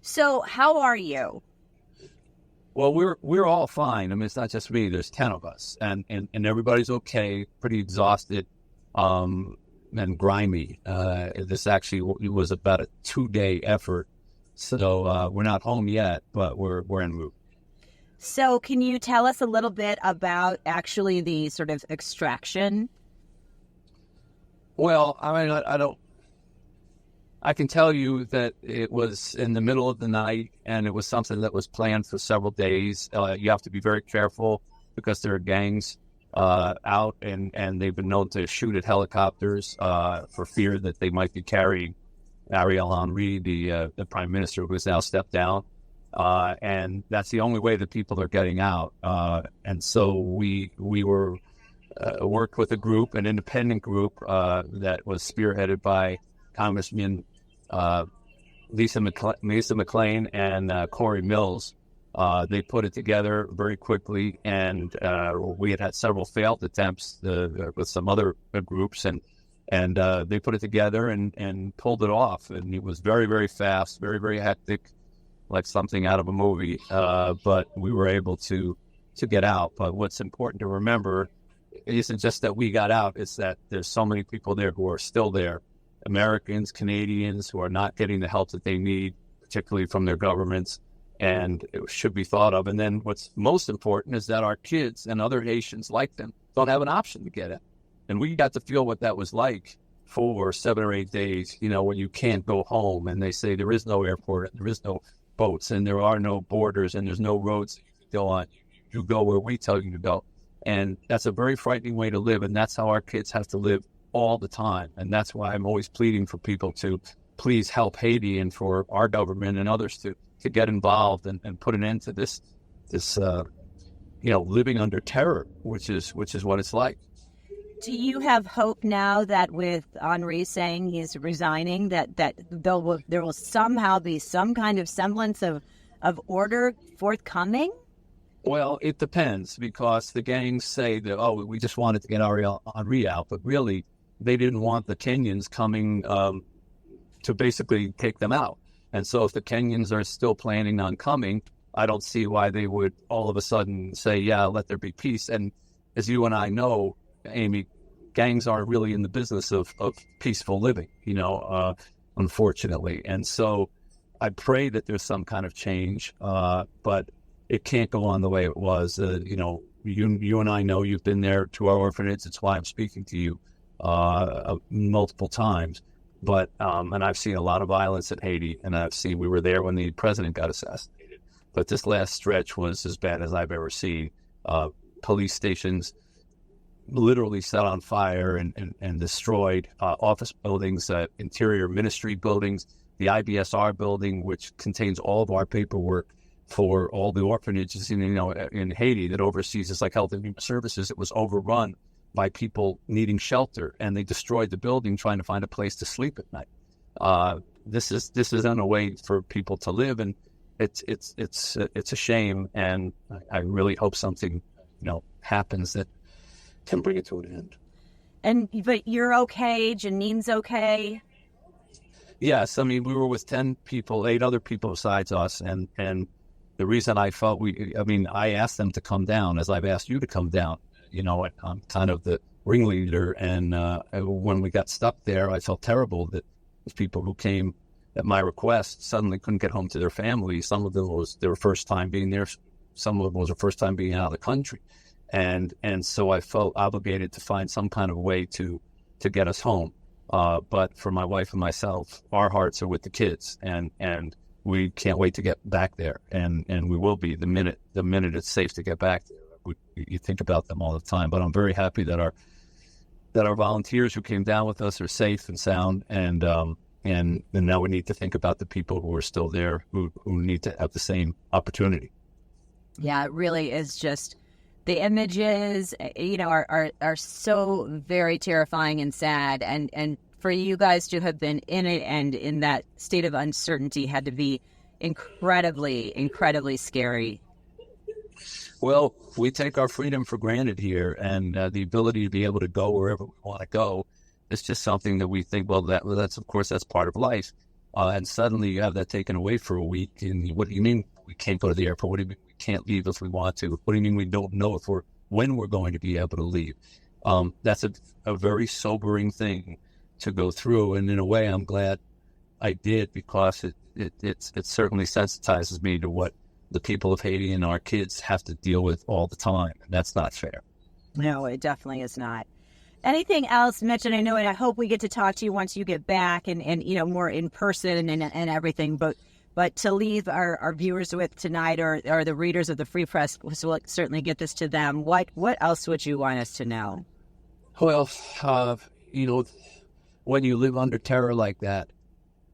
So how are you? Well, we're all fine. I mean, it's not just me. There's 10 of us, and everybody's okay. Pretty exhausted, and grimy. This actually was about a 2-day effort, so we're not home yet, but we're en route. So can you tell us a little bit about actually the sort of extraction? Well, I mean, I don't. I can tell you that it was in the middle of the night, and it was something that was planned for several days. You have to be very careful because there are gangs out, and they've been known to shoot at helicopters for fear that they might be carrying Ariel Henry, the prime minister who has now stepped down. And that's the only way that people are getting out. And so we were worked with a group, an independent group that was spearheaded by Congressman Lisa McClain and Corey Mills. They put it together very quickly, and we had several failed attempts with some other groups, and they put it together and pulled it off. And it was very, very fast, very, very hectic, like something out of a movie. But we were able to get out. But what's important to remember isn't just that we got out; it's that there's so many people there who are still there. Americans, Canadians who are not getting the help that they need, particularly from their governments, and it should be thought of. And then what's most important is that our kids and other Haitians like them don't have an option to get it. And we got to feel what that was like for 7 or 8 days, when you can't go home and they say there is no airport and there is no boats and there are no borders and there's no roads that you can go on. You go where we tell you to go. And that's a very frightening way to live. And that's how our kids have to live all the time. And that's why I'm always pleading for people to please help Haiti and for our government and others to get involved and put an end to this living under terror, which is what it's like. Do you have hope now that with Henri saying he's resigning, that there will somehow be some kind of semblance of order forthcoming? Well, it depends, because the gangs say that, we just wanted to get Ariel Henry out, but really they didn't want the Kenyans coming to basically take them out. And so if the Kenyans are still planning on coming, I don't see why they would all of a sudden say, yeah, let there be peace. And as you and I know, Amy, gangs aren't really in the business of peaceful living, unfortunately. And so I pray that there's some kind of change, but it can't go on the way it was. You and I know you've been there to our orphanage. It's why I'm speaking to you multiple times. But and I've seen a lot of violence in Haiti, and we were there when the president got assassinated. But this last stretch was as bad as I've ever seen. Police stations literally set on fire and destroyed office buildings, interior ministry buildings, the IBSR building, which contains all of our paperwork for all the orphanages in Haiti that oversees it's like Health and Human Services. It was overrun by people needing shelter, and they destroyed the building trying to find a place to sleep at night. This isn't a way for people to live, and it's a shame. And I really hope something happens that can bring it to an end. But you're okay. Janine's okay. Yes, I mean we were with 10 people, 8 other people besides us, and the reason I felt I asked them to come down, as I've asked you to come down. I'm kind of the ringleader, and when we got stuck there, I felt terrible that these people who came at my request suddenly couldn't get home to their families. Some of them was their first time being there. Some of them was their first time being out of the country. And so I felt obligated to find some kind of way to get us home. But for my wife and myself, our hearts are with the kids, and we can't wait to get back there. And we will be the minute it's safe to get back there. You think about them all the time. But I'm very happy that our volunteers who came down with us are safe and sound. And now we need to think about the people who are still there who need to have the same opportunity. Yeah, it really is just. The images, are so very terrifying and sad. And for you guys to have been in it and in that state of uncertainty had to be incredibly, incredibly scary. Well, we take our freedom for granted here, and the ability to be able to go wherever we want to go is just something that we think, that's of course, that's part of life. And suddenly you have that taken away for a week. And what do you mean we can't go to the airport? What do you mean we can't leave if we want to? What do you mean we don't know when we're going to be able to leave? That's a very sobering thing to go through. And in a way, I'm glad I did, because it certainly sensitizes me to what the people of Haiti and our kids have to deal with all the time. And that's not fair. No, it definitely is not. Anything else, Mitch? And I hope we get to talk to you once you get back and more in person and everything. But to leave our viewers with tonight, or the readers of the Free Press, we'll certainly get this to them. What else would you want us to know? Well, when you live under terror like that,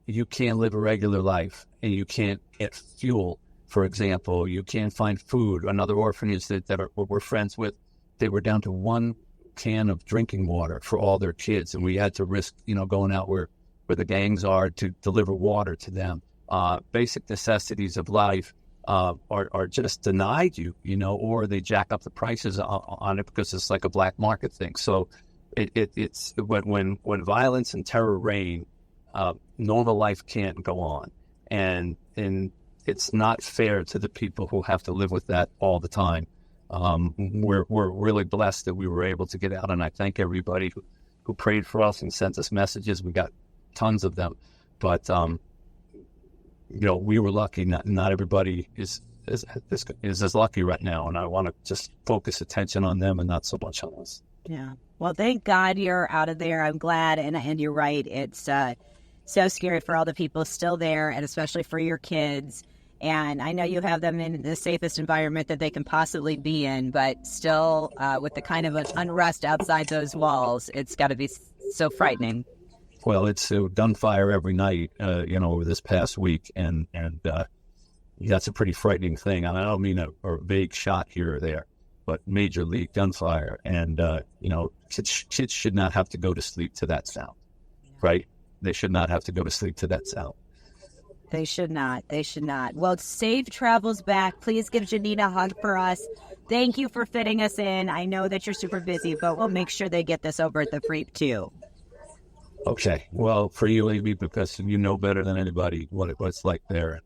you can't live a regular life, and you can't get fuel. For example, you can't find food. Another orphanage that we're friends with, they were down to one can of drinking water for all their kids, and we had to risk, going out where the gangs are to deliver water to them. Basic necessities of life are just denied you, or they jack up the prices on it because it's like a black market thing. So it's when violence and terror reign, normal life can't go on, and it's not fair to the people who have to live with that all the time. We're really blessed that we were able to get out, and I thank everybody who prayed for us and sent us messages. We got tons of them, but we were lucky. Not everybody is as lucky right now, and I want to just focus attention on them and not so much on us. Yeah. Well, thank God you're out of there. I'm glad, and you're right. It's so scary for all the people still there, and especially for your kids. And I know you have them in the safest environment that they can possibly be in, but still, with the kind of an unrest outside those walls, it's got to be so frightening. Well, it's gunfire every night, over this past week, and that's a pretty frightening thing. I don't mean a vague shot here or there, but major league gunfire, and kids should not have to go to sleep to that sound, right? They should not have to go to sleep to that sound. They should not. They should not. Well, safe travels back. Please give Janine a hug for us. Thank you for fitting us in. I know that you're super busy, but we'll make sure they get this over at the Freep too. Okay. Well, for you, Amy, because you know better than anybody what it's like there.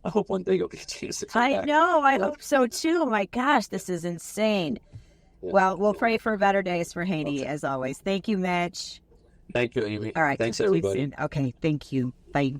I hope one day you'll get a chance to come back. I know. I hope so too. My gosh, this is insane. Yeah. Well, we'll pray for better days for Haiti, as always. Thank you, Mitch. Thank you, Amy. All right. Thanks, everybody. Okay. Thank you. Bye.